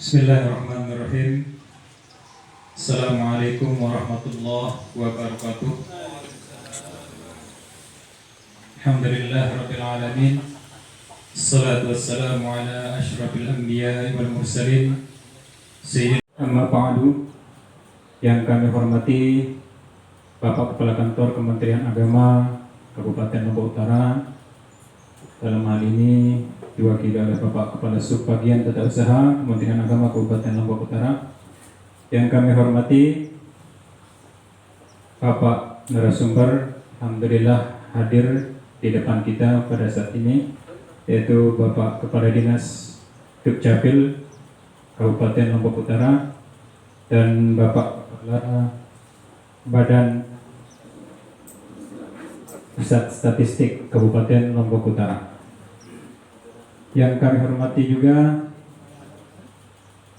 Bismillahirrahmanirrahim. Assalamualaikum warahmatullahi wabarakatuh. Alhamdulillah rabbil alamin. Assalatu wassalamu ala asyrafil anbiya'i wal mursalin. Sayyidina amma ba'du. Yang kami hormati Bapak Kepala Kantor Kementerian Agama Kabupaten Lombok Utara, dalam hal ini diwakili oleh Bapak Kepala Subbagian Tata Usaha Kementerian Agama Kabupaten Lombok Utara. Yang kami hormati Bapak narasumber, alhamdulillah hadir di depan kita pada saat ini, yaitu Bapak Kepala Dinas Dukcapil Kabupaten Lombok Utara dan Bapak Kepala Badan Pusat Statistik Kabupaten Lombok Utara. Yang kami hormati juga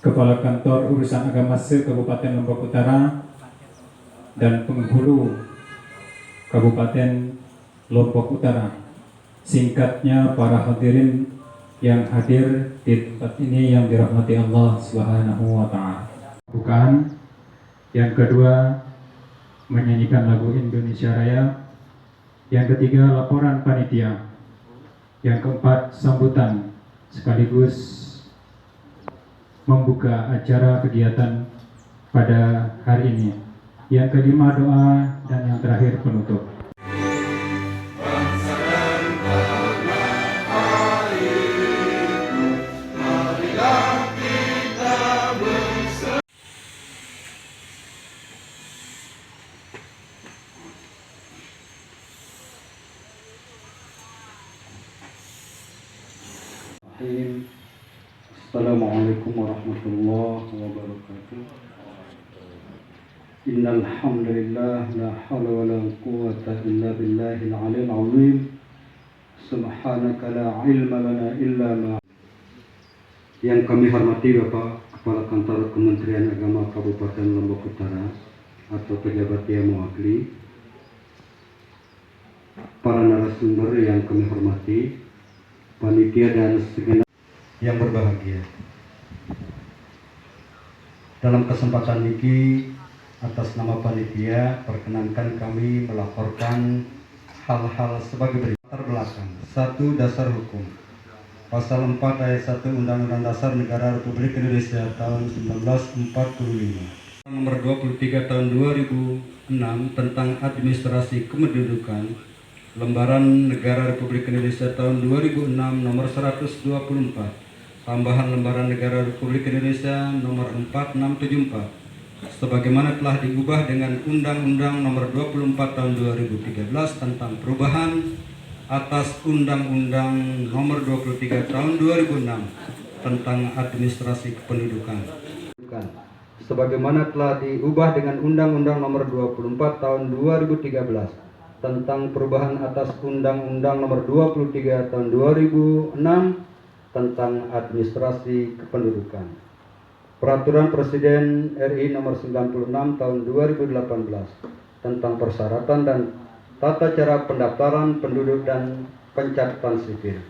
Kepala Kantor Urusan Agama se-Kabupaten Lombok Utara dan penghulu Kabupaten Lombok Utara. Singkatnya, para hadirin yang hadir di tempat ini yang dirahmati Allah Subhanahu wa Ta'ala. Bukan. Yang kedua, menyanyikan lagu Indonesia Raya. Yang ketiga, laporan panitia. Yang keempat, sambutan sekaligus membuka acara kegiatan pada hari ini. Yang kelima, doa, dan yang terakhir, penutup. Assalamualaikum warahmatullahi wabarakatuh. Innal hamdalillah la haula wala quwwata illa billahil aliyil azim. Subhanaka la ilma lana illa ma. Yang kami hormati Bapak Kepala Kantor Kementerian Agama Kabupaten Lombok Utara atau pejabat yang mewakili, para narasumber yang kami hormati, panitia dan segenap yang berbahagia. Dalam kesempatan ini, atas nama panitia, perkenankan kami melaporkan hal-hal sebagai berikut. Latar belakang. 1. Dasar hukum. Pasal 4 ayat 1 Undang-Undang Dasar Negara Republik Indonesia tahun 1945. Nomor 23 tahun 2006 tentang administrasi kependudukan, Lembaran Negara Republik Indonesia tahun 2006 nomor 124. Tambahan Lembaran Negara Republik Indonesia nomor 4674 sebagaimana telah diubah dengan Undang-Undang nomor 24 tahun 2013 tentang perubahan atas Undang-Undang nomor 23 tahun 2006 tentang administrasi kependudukan, sebagaimana telah diubah dengan Undang-Undang nomor 24 tahun 2013 tentang perubahan atas Undang-Undang nomor 23 tahun 2006 tentang administrasi kependudukan. Peraturan Presiden RI nomor 96 tahun 2018 tentang persyaratan dan tata cara pendaftaran penduduk dan pencatatan sipil.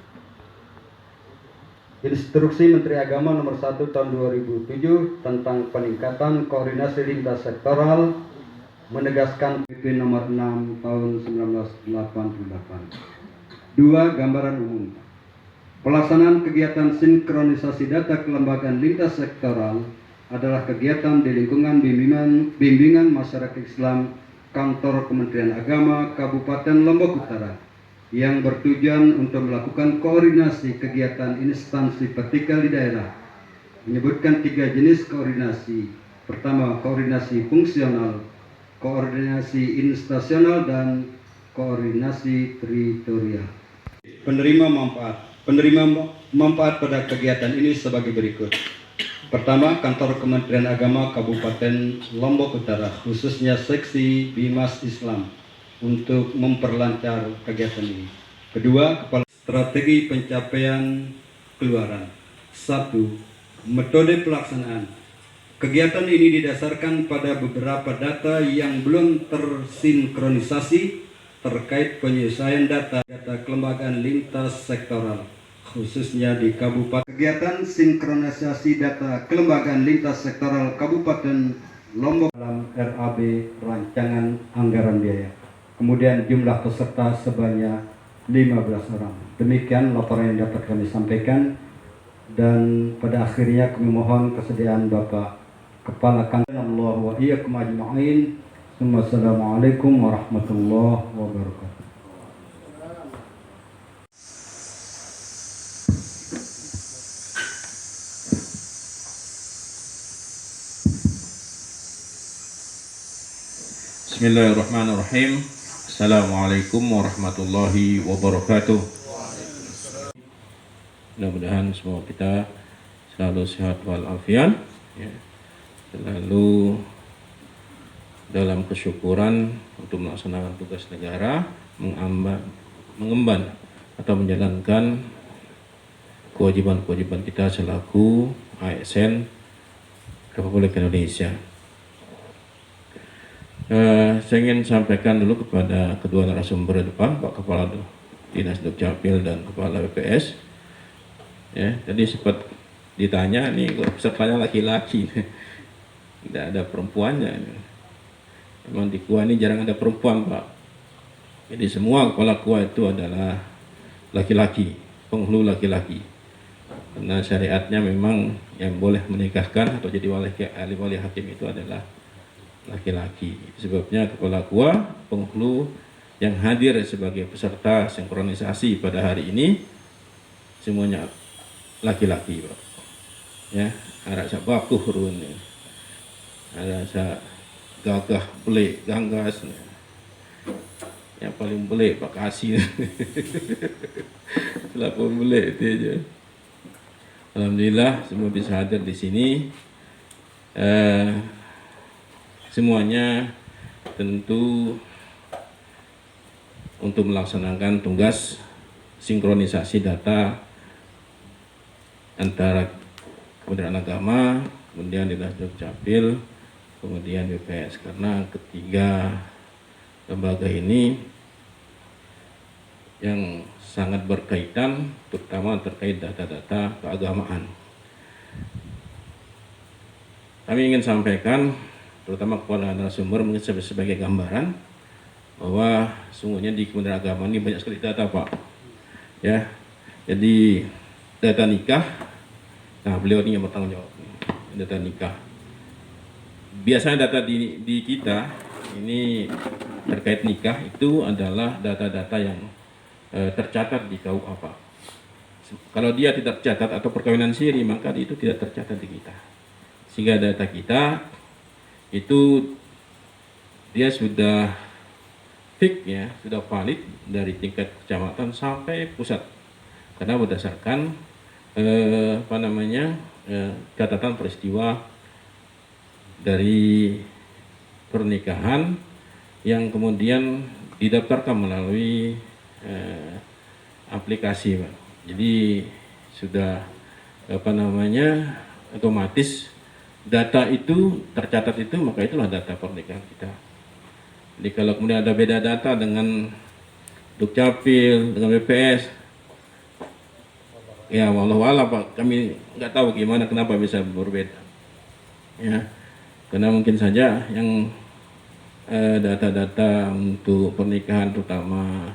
Instruksi Menteri Agama nomor 1 tahun 2007 tentang peningkatan koordinasi lintas sektoral menegaskan PP nomor 6 tahun 1988. 2. Gambaran umum. Pelaksanaan kegiatan sinkronisasi data kelembagaan lintas sektoral adalah kegiatan di lingkungan bimbingan masyarakat Islam Kantor Kementerian Agama Kabupaten Lombok Utara yang bertujuan untuk melakukan koordinasi kegiatan instansi vertikal di daerah. Menyebutkan 3 jenis koordinasi. Pertama, koordinasi fungsional, koordinasi instasional, dan koordinasi teritorial. Penerima manfaat pada kegiatan ini sebagai berikut. Pertama, Kantor Kementerian Agama Kabupaten Lombok Utara, khususnya Seksi Bimas Islam, untuk memperlancar kegiatan ini. Kedua, Kepala Strategi Pencapaian Keluaran. 1. Metode pelaksanaan. Kegiatan ini didasarkan pada beberapa data yang belum tersinkronisasi terkait penyelesaian data kelembagaan lintas sektoral, khususnya di Kabupaten. Kegiatan sinkronisasi data kelembagaan lintas sektoral Kabupaten Lombok dalam RAB rancangan anggaran biaya. Kemudian jumlah peserta sebanyak 15 orang. Demikian laporan yang dapat kami sampaikan, dan pada akhirnya kami mohon kesediaan Bapak Kepala Kantor. Allah wa iyyakum ajma'in. Wassalamualaikum warahmatullahi wabarakatuh. Bismillahirrahmanirrahim. Assalamualaikum warahmatullahi wabarakatuh. Mudah-mudahan semua kita selalu sehat walafiat, ya. Selalu dalam kesyukuran untuk melaksanakan tugas negara, mengemban atau menjalankan kewajiban-kewajiban kita selaku ASN Republik Indonesia. Saya ingin sampaikan dulu kepada kedua narasumber depan, Pak Kepala Dinas Dukcapil dan Kepala BPS. Ya, tadi sempat ditanya nih, pesertanya laki-laki, tidak ada perempuannya. Memang di KUA ini jarang ada perempuan, Pak. Jadi semua kepala KUA itu adalah laki-laki, penghulu laki-laki. Karena syariatnya memang yang boleh menikahkan atau jadi wali hakim itu adalah laki-laki. Sebabnya kepala KUA, penghulu yang hadir sebagai peserta sinkronisasi pada hari ini semuanya laki-laki, Pak. Ya, ada sabakuh run, ada gagah belik ganggas, yang paling belik Pak Kasih. Telepon belik itu aja. Alhamdulillah semua bisa hadir di sini. Semuanya tentu untuk melaksanakan tugas sinkronisasi data antara Kementerian Agama, kemudian Dinas Dukcapil, kemudian BPS, karena ketiga lembaga ini yang sangat berkaitan, terutama terkait data-data keagamaan. Kami ingin sampaikan, terutama kepada narasumber, mungkin sebagai gambaran bahwa sungguhnya di Kementerian Agama ini banyak sekali data, Pak. Ya, jadi data nikah, nah beliau ini yang bertanggung jawab, data nikah. Biasanya data di kita ini terkait nikah itu adalah data-data yang tercatat di KUA, Pak. Kalau dia tidak tercatat atau perkawinan siri, maka itu tidak tercatat di kita. Sehingga data kita itu dia sudah fix, ya, sudah valid dari tingkat kecamatan sampai pusat. Karena berdasarkan catatan peristiwa dari pernikahan yang kemudian didaftarkan melalui aplikasi, Pak. Jadi sudah otomatis data itu tercatat itu, maka itulah data pernikahan kita. Jadi kalau kemudian ada beda data dengan Dukcapil, dengan BPS, ya wallahualam, Pak, kami nggak tahu gimana, kenapa bisa berbeda. Ya, karena mungkin saja yang data-data untuk pernikahan, terutama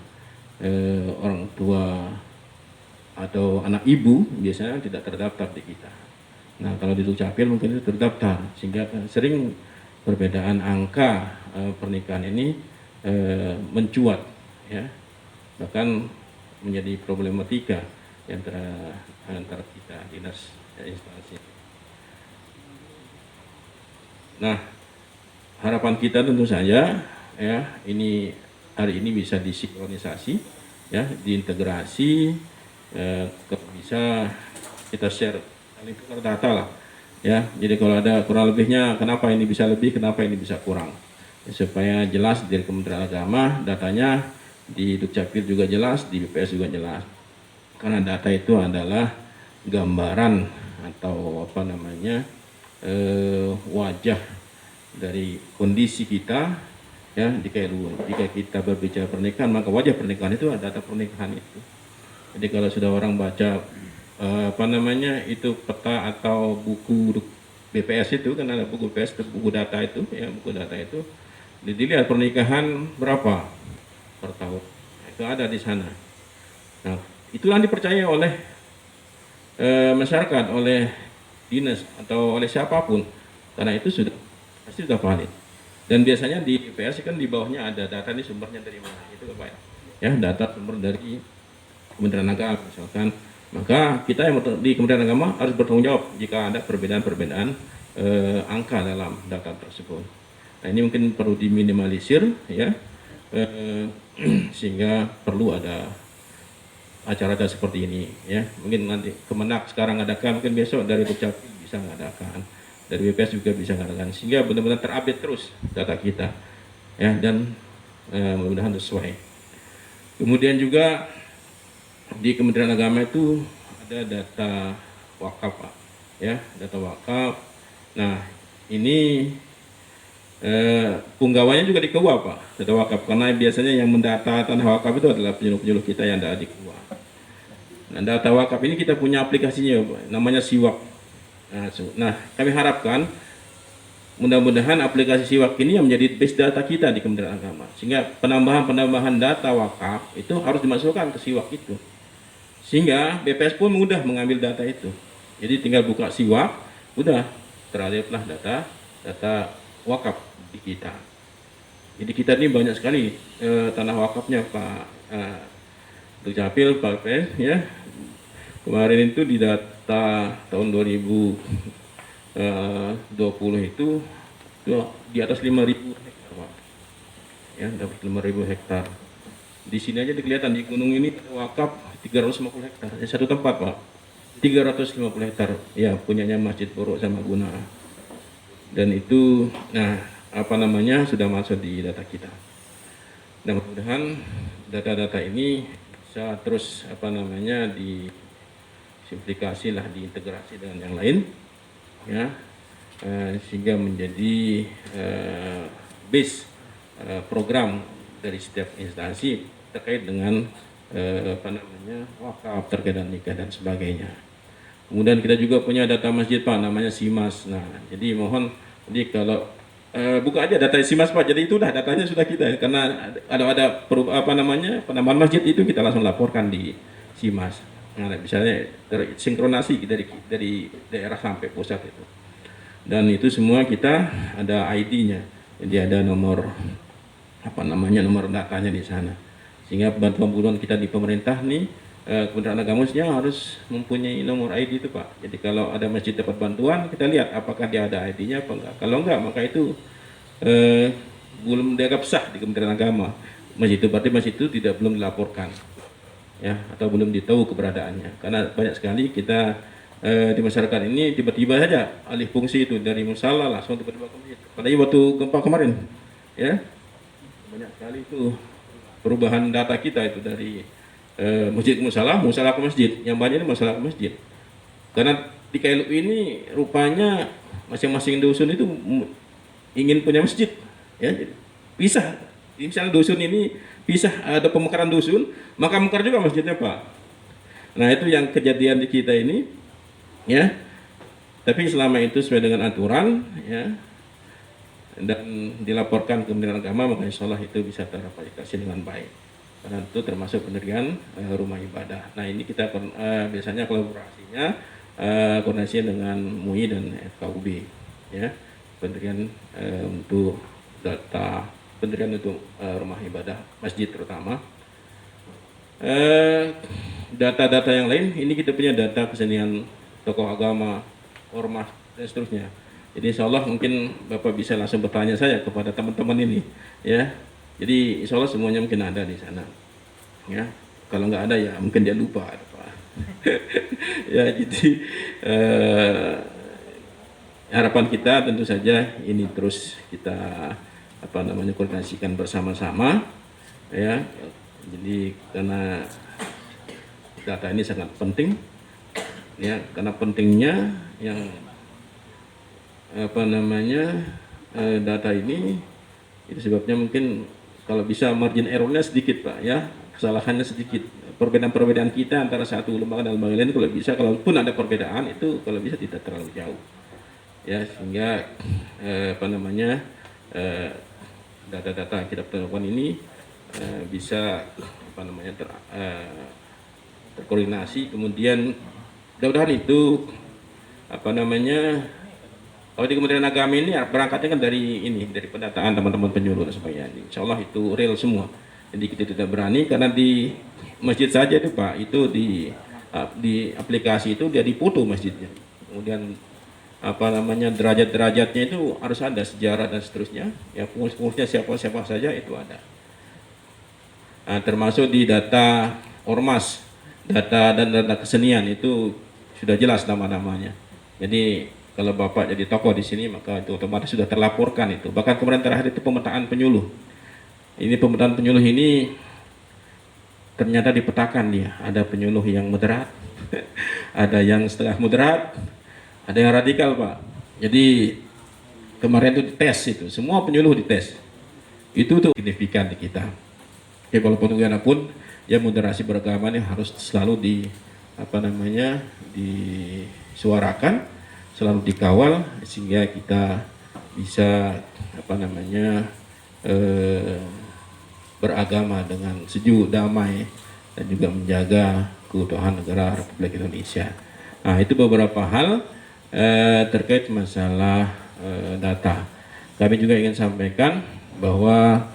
orang tua atau anak ibu, biasanya tidak terdaftar di kita. Nah, kalau di Dukcapil mungkin itu terdaftar, sehingga sering perbedaan angka pernikahan ini mencuat, ya, bahkan menjadi problematika antara kita dinas instansi. Nah, harapan kita tentu saja, ya, ini hari ini bisa disinkronisasi, ya, diintegrasi, bisa kita share data lah, ya. Jadi kalau ada kurang lebihnya, kenapa ini bisa lebih, kenapa ini bisa kurang, ya, supaya jelas dari Kementerian Agama datanya, di Dukcapil juga jelas, di BPS juga jelas. Karena data itu adalah gambaran atau wajah dari kondisi kita, ya. Jika kita berbicara pernikahan, maka wajah pernikahan itu adalah data pernikahan itu. Jadi kalau sudah orang baca apa namanya itu peta atau buku BPS itu, kan ada buku BPS, itu buku data itu, ya buku data itu, dilihat pernikahan berapa per tahun. Nah, itu ada di sana. Nah, itulah yang dipercaya oleh masyarakat, oleh dinas atau oleh siapapun, karena itu sudah pasti sudah valid. Dan biasanya di BPS kan di bawahnya ada data, ini sumbernya dari mana, itu Pak ya, data sumber dari Kementerian Agama misalkan. Maka kita yang di Kementerian Agama harus bertanggung jawab jika ada perbedaan-perbedaan angka dalam data tersebut. Nah, ini mungkin perlu diminimalisir ya, sehingga perlu ada acara-acara seperti ini ya. Mungkin nanti Kemenak sekarang adakan, mungkin besok dari Dukcapil bisa ngadakan, dari BPS juga bisa ngadakan, sehingga benar-benar terupdate terus data kita ya, dan mudah-mudahan sesuai. Kemudian juga di Kementerian Agama itu ada data wakaf Pak ya, data wakaf. Nah, ini punggawanya juga di KUA Pak, data wakaf, karena biasanya yang mendata tanah wakaf itu adalah penyuluh-penyuluh kita yang ada di KUA. Nah, data wakaf ini kita punya aplikasinya Pak, namanya Siwak. Nah, kami harapkan mudah-mudahan aplikasi Siwak ini yang menjadi base data kita di Kementerian Agama, sehingga penambahan data wakaf itu harus dimasukkan ke Siwak itu, sehingga BPS pun mudah mengambil data itu. Jadi tinggal buka Siwak, udah teralirlah data wakaf di kita. Jadi kita ini banyak sekali tanah wakafnya Pak Dukcapil, Pak BPS ya. Kemarin itu di data tahun 2020 itu di atas 5.000 hektar Pak. Ya, dapat 5.000 hektar. Di sini aja kelihatan di gunung ini wakaf 350 hektar. Ya, satu tempat Pak. 350 hektar. Ya, punyanya Masjid Purwo sama Guna. Dan itu apa namanya sudah masuk di data kita. Dan mudah-mudahan data-data ini bisa terus apa namanya disimplifikasi lah, diintegrasi dengan yang lain ya, sehingga menjadi base program dari setiap instansi terkait dengan apa namanya wakaf, terkait dengan nikah dan sebagainya. Kemudian kita juga punya data masjid Pak, namanya SIMAS. Nah, jadi mohon, jadi kalau buka aja data SIMAS Pak, jadi itu datanya sudah kita, karena ada apa namanya penambahan masjid itu kita langsung laporkan di SIMAS. Nah, misalnya tersinkronasi dari daerah sampai pusat itu. Dan itu semua kita ada ID-nya, jadi ada nomor apa namanya nomor datanya di sana. Sehingga bantuan kita di pemerintah nih, Kementerian Agama harus mempunyai nomor ID itu Pak. Jadi kalau ada masjid dapat bantuan, kita lihat apakah dia ada ID-nya apa enggak. Kalau enggak, maka itu belum dianggap sah di Kementerian Agama. Masjid itu berarti masjid itu belum dilaporkan, ya, atau belum ditahu keberadaannya. Karena banyak sekali kita di masyarakat ini tiba-tiba saja alih fungsi itu dari musala langsung tiba-tiba ke masjid. Padahal waktu gempa kemarin, ya, banyak sekali itu perubahan data kita itu dari masjid ke musala ke masjid. Yang banyak ini musala ke masjid. Karena di KLU ini rupanya masing-masing dusun itu ingin punya masjid, ya, pisah. Misalnya dusun ini pisah, ada pemekaran dusun, maka mekar juga masjidnya Pak. Nah, itu yang kejadian di kita ini, ya. Tapi selama itu sesuai dengan aturan, ya, dan dilaporkan ke Kementerian Agama, maka insya Allah itu bisa teraplikasi dengan baik. Karena itu termasuk pendirian rumah ibadah. Nah, ini kita biasanya kolaborasinya koordinasi dengan MUI dan FKUB, ya, pendirian untuk data pendirian untuk rumah ibadah masjid terutama. Data-data yang lain ini kita punya data kesenian tokoh agama, ormas dan seterusnya. Jadi insya Allah mungkin Bapak bisa langsung bertanya saya kepada teman-teman ini, ya. Jadi insya Allah semuanya mungkin ada di sana, ya. Kalau nggak ada ya mungkin dia lupa, Pak. Ya, jadi harapan kita tentu saja ini terus kita apa namanya koordinasikan bersama-sama, ya. Jadi karena data ini sangat penting, ya, karena pentingnya yang apa namanya data ini itu sebabnya mungkin kalau bisa margin errornya sedikit Pak, ya, kesalahannya sedikit perbedaan-perbedaan kita antara satu lembaga dan lembaga lain, kalau bisa, kalaupun ada perbedaan itu kalau bisa tidak terlalu jauh, ya, sehingga data-data yang kita lakukan ini bisa terkoordinasi. Kemudian mudah-mudahan itu kalau di Kementerian Agama ini berangkatnya kan dari pendataan teman-teman penyuluh dan sebagainya. Insya Allah itu real semua. Jadi kita tidak berani karena di masjid saja itu Pak, itu di aplikasi itu dia dipoto masjidnya. Kemudian derajat-derajatnya itu harus ada, sejarah dan seterusnya. Ya, pengurus-pengurusnya siapa saja itu ada. Nah, termasuk di data ormas, data kesenian itu sudah jelas nama-namanya. Jadi kalau Bapak jadi tokoh di sini maka itu otomatis sudah terlaporkan itu. Bahkan kemarin terakhir itu pemetaan penyuluh. Ini pemetaan penyuluh ini ternyata dipetakan dia. Ada penyuluh yang moderat, ada yang setengah moderat, ada yang radikal Pak. Jadi kemarin itu dites itu, semua penyuluh dites. Itu tuh signifikan di kita. Ya walaupun bagaimanapun ya moderasi beragama ini harus selalu disuarakan, selalu dikawal sehingga kita bisa beragama dengan sejuk, damai, dan juga menjaga keutuhan negara Republik Indonesia. Nah, itu beberapa hal terkait masalah data. Kami juga ingin sampaikan bahwa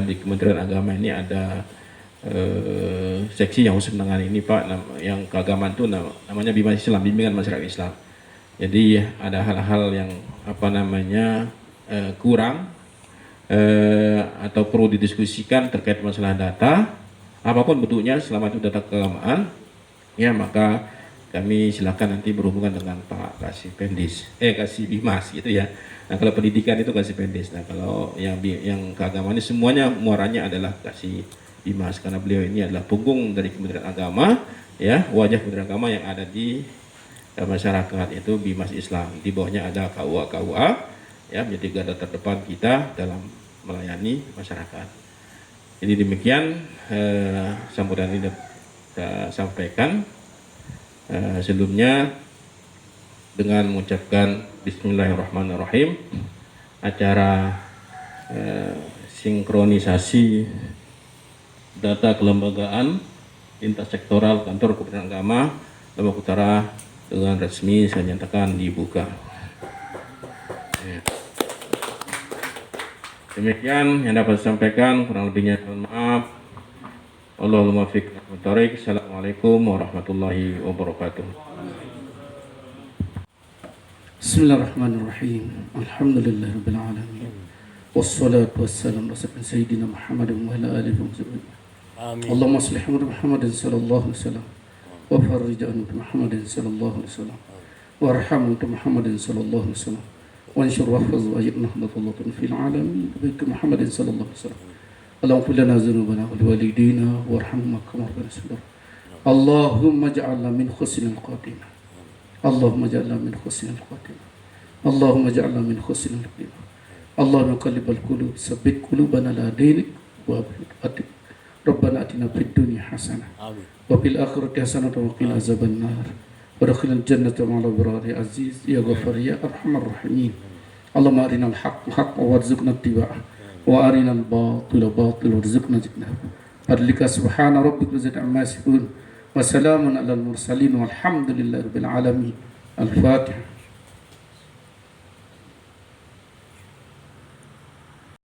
di Kementerian Agama ini ada seksi yang khusus menangani ini Pak, yang keagamaan itu namanya Bimas Islam, Bimbingan Masyarakat Islam. Jadi ada hal-hal yang kurang atau perlu didiskusikan terkait masalah data, apapun bentuknya selama itu data keagamaan, ya maka kami silakan nanti berhubungan dengan Pak Kasih Bimas gitu ya. Nah kalau pendidikan itu Kasih Pendis, nah kalau yang keagamaan ini semuanya muaranya adalah Kasih Bimas, karena beliau ini adalah punggung dari Kementerian Agama, ya, wajah Kementerian Agama yang ada di masyarakat, itu Bimas Islam. Di bawahnya ada KUA, ya, menjadi garda terdepan kita dalam melayani masyarakat. Jadi demikian sambutan ini kita sampaikan. Sebelumnya dengan mengucapkan Bismillahirrahmanirrahim, acara sinkronisasi data kelembagaan lintas sektoral kantor Kementerian Agama Lombok Utara dengan resmi saya nyatakan dibuka. Demikian yang dapat saya sampaikan, kurang lebihnya mohon maaf. Allahumma fiqh wa tariq. Assalamualaikum warahmatullahi wabarakatuh. Bismillahirrahmanirrahim. Alhamdulillahirabbil alamin. Wassalatu wassalamu ala sayyidina Muhammadin wa ala alihi wa sahbihi. Amin. Allahumma shalli ala Muhammadin sallallahu alaihi wasallam wa farrij an Muhammadin sallallahu alaihi wasallam warham Muhammadin sallallahu alaihi wasallam wa anshur wahfaz wa ajirna hadallatan fil alamin bi Muhammadin sallallahu alaihi wasallam. Allahumma qul lana dzunubana wa liwalidina warhamhum kama rabbayana saghira. Allahumma ij'alna min husnil khatimah. Allahumma ij'alna min husnil khatimah. Allahumma ij'alna min husnil khatimah. Allahumma qallibal qulub sabbit qulubana ala dinik wa atik. Rabbana atina fid dunya hasanah wa fil akhirati hasanah wa qina azabannar. Wadkhilna jannata ma'al abrar ya aziz ya ghafar ya arhamar rahimin. Allahumma arinal haqqa haqqan warzuqna ittiba'ah wa arinal batila batilan warzuqna ijtinabah. Fadlika subhana rabbika rabbil amma yasifun wa salamun alal mursalin walhamdulillahi rabbil alamin. Al-Fatihah.